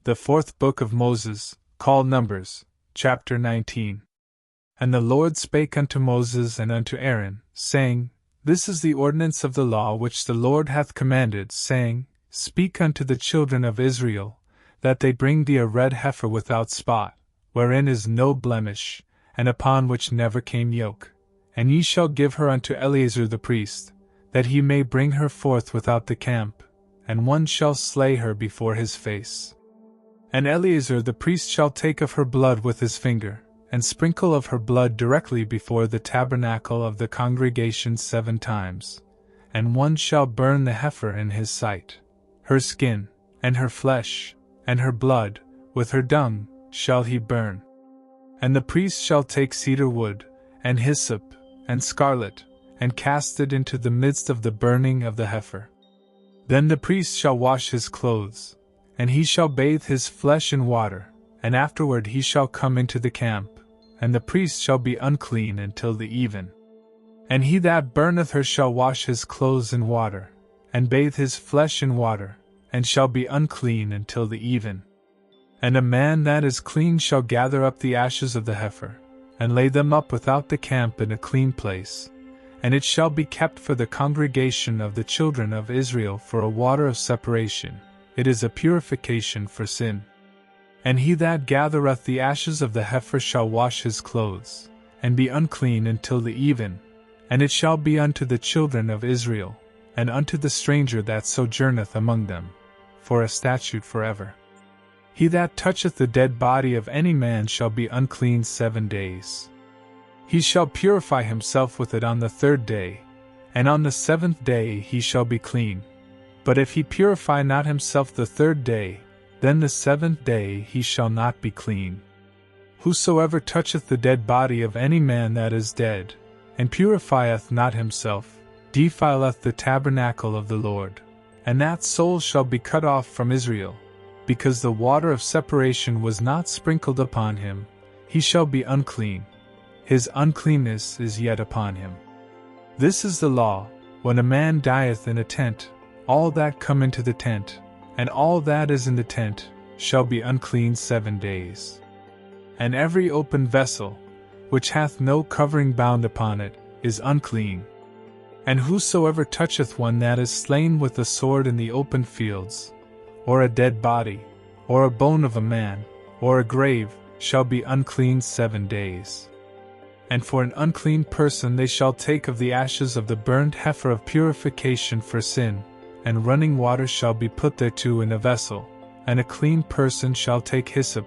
The fourth book of Moses, called Numbers, chapter 19. And the Lord spake unto Moses and unto Aaron, saying, This is the ordinance of the law which the Lord hath commanded, saying, Speak unto the children of Israel, that they bring thee a red heifer without spot, wherein is no blemish, and upon which never came yoke. And ye shall give her unto Eleazar the priest, that he may bring her forth without the camp, and one shall slay her before his face. And Eleazar the priest shall take of her blood with his finger, and sprinkle of her blood directly before the tabernacle of the congregation 7 times. And one shall burn the heifer in his sight. Her skin, and her flesh, and her blood, with her dung, shall he burn. And the priest shall take cedar wood, and hyssop, and scarlet, and cast it into the midst of the burning of the heifer. Then the priest shall wash his clothes, and he shall bathe his flesh in water, and afterward he shall come into the camp, and the priest shall be unclean until the even. And he that burneth her shall wash his clothes in water, and bathe his flesh in water, and shall be unclean until the even. And a man that is clean shall gather up the ashes of the heifer, and lay them up without the camp in a clean place, and it shall be kept for the congregation of the children of Israel for a water of separation. It is a purification for sin. And he that gathereth the ashes of the heifer shall wash his clothes, and be unclean until the even, and it shall be unto the children of Israel, and unto the stranger that sojourneth among them, for a statute forever. He that toucheth the dead body of any man shall be unclean 7 days. He shall purify himself with it on the 3rd day, and on the 7th day he shall be clean. But if he purify not himself the 3rd day, then the 7th day he shall not be clean. Whosoever toucheth the dead body of any man that is dead, and purifieth not himself, defileth the tabernacle of the Lord, and that soul shall be cut off from Israel, because the water of separation was not sprinkled upon him. He shall be unclean. His uncleanness is yet upon him. This is the law, when a man dieth in a tent, all that come into the tent, and all that is in the tent, shall be unclean 7 days. And every open vessel, which hath no covering bound upon it, is unclean. And whosoever toucheth one that is slain with a sword in the open fields, or a dead body, or a bone of a man, or a grave, shall be unclean 7 days. And for an unclean person they shall take of the ashes of the burnt heifer of purification for sin, and running water shall be put thereto in a vessel, and a clean person shall take hyssop,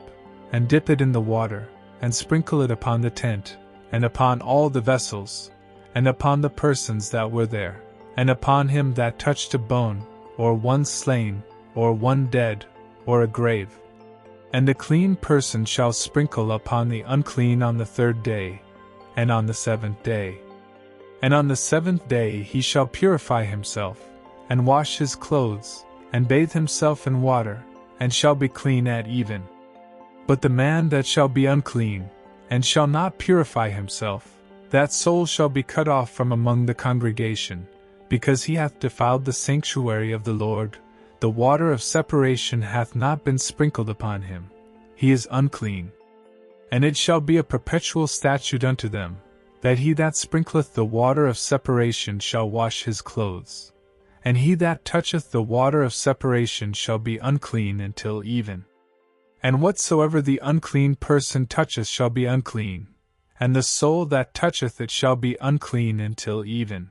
and dip it in the water, and sprinkle it upon the tent, and upon all the vessels, and upon the persons that were there, and upon him that touched a bone, or one slain, or one dead, or a grave. And the clean person shall sprinkle upon the unclean on the 3rd day, and on the 7th day. And on the 7th day he shall purify himself, and wash his clothes, and bathe himself in water, and shall be clean at even. But the man that shall be unclean, and shall not purify himself, that soul shall be cut off from among the congregation, because he hath defiled the sanctuary of the Lord. The water of separation hath not been sprinkled upon him. He is unclean. And it shall be a perpetual statute unto them, that he that sprinkleth the water of separation shall wash his clothes. And he that toucheth the water of separation shall be unclean until even. And whatsoever the unclean person toucheth shall be unclean, and the soul that toucheth it shall be unclean until even.